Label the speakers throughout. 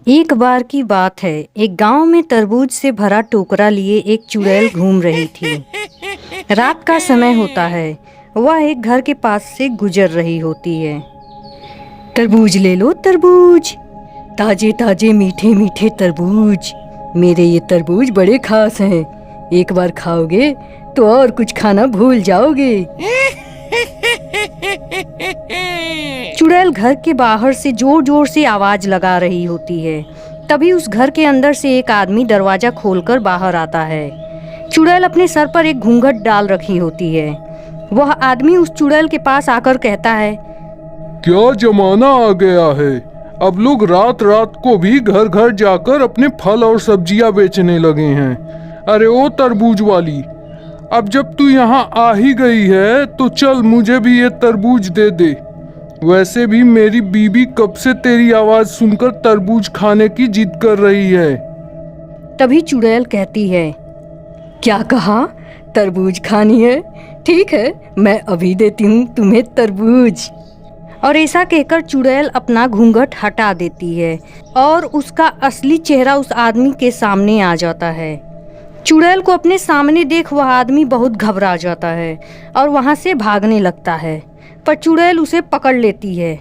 Speaker 1: एक बार की बात है, एक गांव में तरबूज से भरा टोकरा लिए एक चुड़ैल घूम रही थी। रात का समय होता है। वह एक घर के पास से गुजर रही होती है। तरबूज ले लो तरबूज, ताजे ताजे मीठे मीठे तरबूज। मेरे ये तरबूज बड़े खास हैं। एक बार खाओगे तो और कुछ खाना भूल जाओगे। चुड़ैल घर के बाहर से जोर जोर से आवाज लगा रही होती है। तभी उस घर के अंदर से एक आदमी दरवाजा खोलकर बाहर आता है। चुड़ैल अपने सर पर एक घूंघट डाल रखी होती है। वह आदमी उस चुड़ैल के पास आकर कहता है,
Speaker 2: क्या जमाना आ गया है, अब लोग रात रात को भी घर घर जाकर अपने फल और सब्जियां बेचने लगे हैं। अरे ओ तरबूज वाली, अब जब तू यहाँ आ ही गई है तो चल मुझे भी ये तरबूज दे दे। वैसे भी मेरी बीबी कब से तेरी आवाज सुनकर तरबूज खाने की जिद कर रही है।
Speaker 1: तभी चुड़ैल कहती है, क्या कहा, तरबूज खानी है? ठीक है, मैं अभी देती हूँ तुम्हें तरबूज। और ऐसा कहकर चुड़ैल अपना घूंघट हटा देती है और उसका असली चेहरा उस आदमी के सामने आ जाता है। चुड़ैल को अपने सामने देख वह आदमी बहुत घबरा जाता है और वहाँ से भागने लगता है, पर चुड़ैल उसे पकड़ लेती है।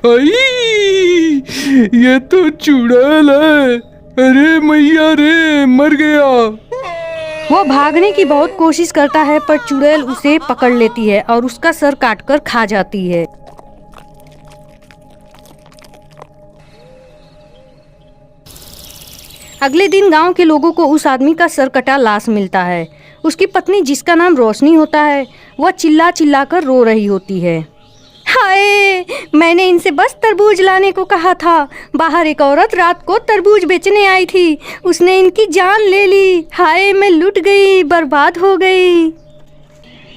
Speaker 2: आई, ये तो चुड़ैल है। अरे मैया रे, मर गया।
Speaker 1: वो भागने की बहुत कोशिश करता है, पर चुड़ैल उसे पकड़ लेती है और उसका सर काटकर खा जाती है। अगले दिन गांव के लोगों को उस आदमी का सर कटा लाश मिलता है। उसकी पत्नी, जिसका नाम रोशनी होता है, वह चिल्ला चिल्ला कर रो रही होती है। हाय, मैंने इनसे बस तरबूज लाने को कहा था। बाहर एक औरत रात को तरबूज बेचने आई थी, उसने इनकी जान ले ली। हाय, मैं लुट गई, बर्बाद हो गई।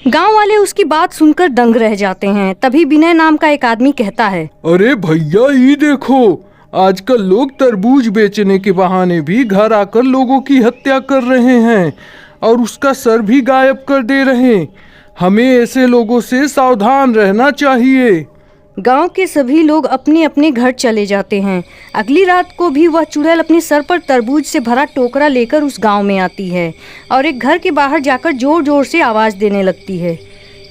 Speaker 1: गांव वाले उसकी बात सुनकर दंग रह जाते हैं। तभी विनय नाम का एक आदमी कहता है,
Speaker 2: अरे भैया, ये देखो, आजकल लोग तरबूज बेचने के बहाने भी घर आकर लोगों की हत्या कर रहे हैं और उसका सर भी गायब कर दे रहे हैं। हमें ऐसे लोगों से सावधान रहना चाहिए।
Speaker 1: गांव के सभी लोग अपने अपने घर चले जाते हैं। अगली रात को भी वह चुड़ैल अपने सर पर तरबूज से भरा टोकरा लेकर उस गांव में आती है और एक घर के बाहर जाकर जोर जोर से आवाज देने लगती है,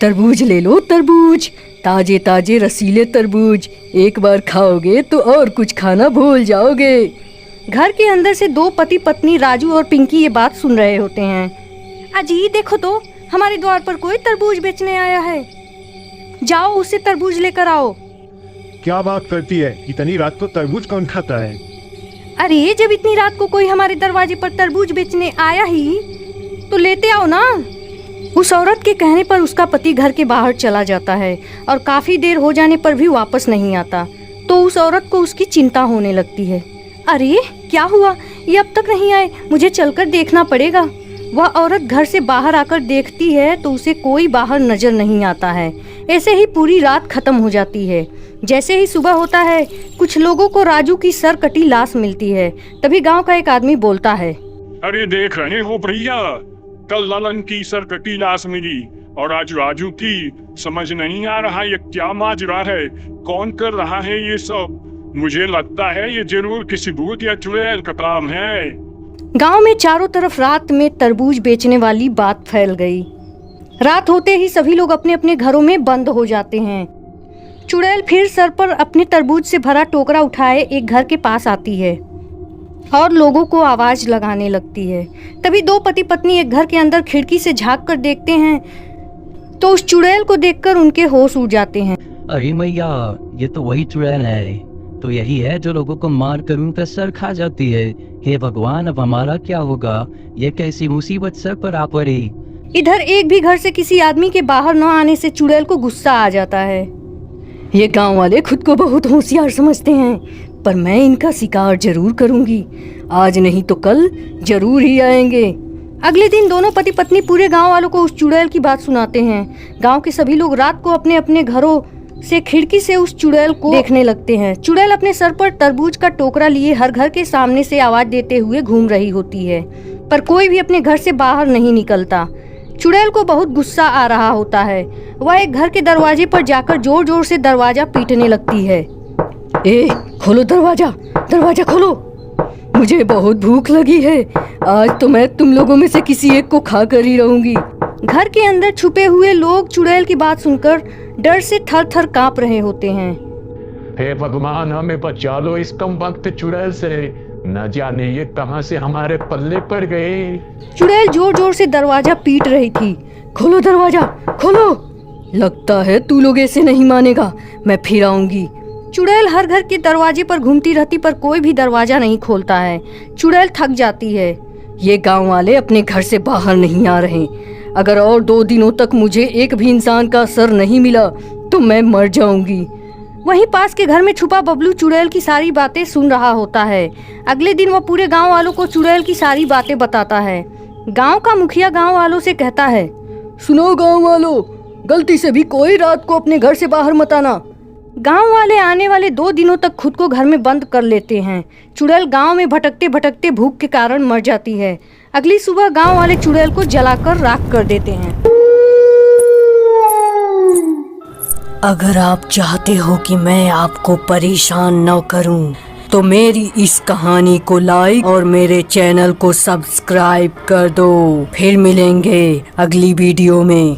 Speaker 1: तरबूज ले लो तरबूज, ताजे ताजे रसीले तरबूज। एक बार खाओगे तो और कुछ खाना भूल जाओगे। घर के अंदर से दो पति पत्नी राजू और पिंकी ये बात सुन रहे होते हैं। अजी देखो तो, हमारे द्वार पर कोई तरबूज बेचने आया है। जाओ उससे तरबूज लेकर आओ।
Speaker 3: क्या बात करती है, इतनी रात को तरबूज कौन खाता है?
Speaker 1: अरे, जब इतनी रात को कोई हमारे दरवाजे पर तरबूज बेचने आया ही तो लेते आओ ना। उस औरत के कहने पर उसका पति घर के बाहर चला जाता है और काफी देर हो जाने पर भी वापस नहीं आता। तो उस औरत को उसकी चिंता होने लगती है। अरे क्या हुआ, ये अब तक नहीं आए, मुझे चलकर देखना पड़ेगा। वह औरत घर से बाहर आकर देखती है तो उसे कोई बाहर नजर नहीं आता है। ऐसे ही पूरी रात खत्म हो जाती है। जैसे ही सुबह होता है, कुछ लोगों को राजू की सर कटी लाश मिलती है। तभी गांव का एक आदमी बोलता है,
Speaker 4: अरे देख रहे हो भैया, कल ललन की सर कटी लाश मिली और आज राजू की। समझ नहीं आ रहा ये क्या माजरा है, कौन कर रहा है ये सब। मुझे लगता है ये जरूर किसी भूत या चुड़ैल का काम है।
Speaker 1: गांव में चारों तरफ रात में तरबूज बेचने वाली बात फैल गई। रात होते ही सभी लोग अपने अपने घरों में बंद हो जाते हैं। चुड़ैल फिर सर पर अपने तरबूज से भरा टोकरा उठाए एक घर के पास आती है और लोगों को आवाज लगाने लगती है। तभी दो पति पत्नी एक घर के अंदर खिड़की से झांक कर देखते हैं तो उस चुड़ैल को देखकर उनके होश उड़ जाते हैं।
Speaker 5: अरे मैया, ये तो वही चुड़ैल है। तो यही है जो लोगों को मार कर उनका सर खा जाती है। हे भगवान, अब हमारा क्या होगा? ये कैसी मुसीबत सर पर आ पड़ी।
Speaker 1: इधर एक भी घर से किसी आदमी के बाहर न आने से चुड़ैल को गुस्सा आ जाता है। ये गांव वाले खुद को बहुत होशियार समझते हैं, पर मैं इनका शिकार जरूर करूंगी। आज नहीं तो कल जरूर ही आएंगे। अगले दिन दोनों पति पत्नी पूरे गांव वालों को उस चुड़ैल की बात सुनाते हैं। गांव के सभी लोग रात को अपने अपने घरों से खिड़की से उस चुड़ैल को देखने लगते हैं। चुड़ैल अपने सर पर तरबूज का टोकरा लिए हर घर के सामने से आवाज देते हुए घूम रही होती है, पर कोई भी अपने घर से बाहर नहीं निकलता। चुड़ैल को बहुत गुस्सा आ रहा होता है। वह एक घर के दरवाजे पर जाकर जोर जोर से दरवाजा पीटने लगती है। ए, खोलो दरवाजा, दरवाजा खोलो। मुझे बहुत भूख लगी है। आज तो मैं तुम लोगों में से किसी एक को खा कर ही रहूंगी। घर के अंदर छुपे हुए लोग चुड़ैल की बात सुनकर डर से थर थर कांप रहे होते हैं।
Speaker 6: हे भगवान, हमें बचा लो इस कम वक्त चुड़ैल से। न जाने ये कहां से हमारे पल्ले पड़ गए।
Speaker 1: चुड़ैल जोर जोर से दरवाजा पीट रही थी। खोलो दरवाजा, खोलो। लगता है तू लोग ऐसे नहीं मानेगा, मैं फिर आऊंगी। चुड़ैल हर घर के दरवाजे पर घूमती रहती पर कोई भी दरवाजा नहीं खोलता है। चुड़ैल थक जाती है। ये गांव वाले अपने घर से बाहर नहीं आ रहे। अगर और 2 दिनों तक मुझे एक भी इंसान का सर नहीं मिला तो मैं मर जाऊंगी। वहीं पास के घर में छुपा बबलू चुड़ैल की सारी बातें सुन रहा होता है। अगले दिन वह पूरे गांव वालों को चुड़ैल की सारी बातें बताता है। गांव का मुखिया गांव वालों से कहता है, सुनो गांव वालों, गलती से भी कोई रात को अपने घर से बाहर मत आना। गांव वाले आने वाले 2 दिनों तक खुद को घर में बंद कर लेते हैं। चुड़ैल गांव में भटकते भटकते भूख के कारण मर जाती है। अगली सुबह गांव वाले चुड़ैल को जलाकर राख कर देते हैं। अगर आप चाहते हो कि मैं आपको परेशान न करूं, तो मेरी इस कहानी को लाइक और मेरे चैनल को सब्सक्राइब कर दो। फिर मिलेंगे अगली वीडियो में।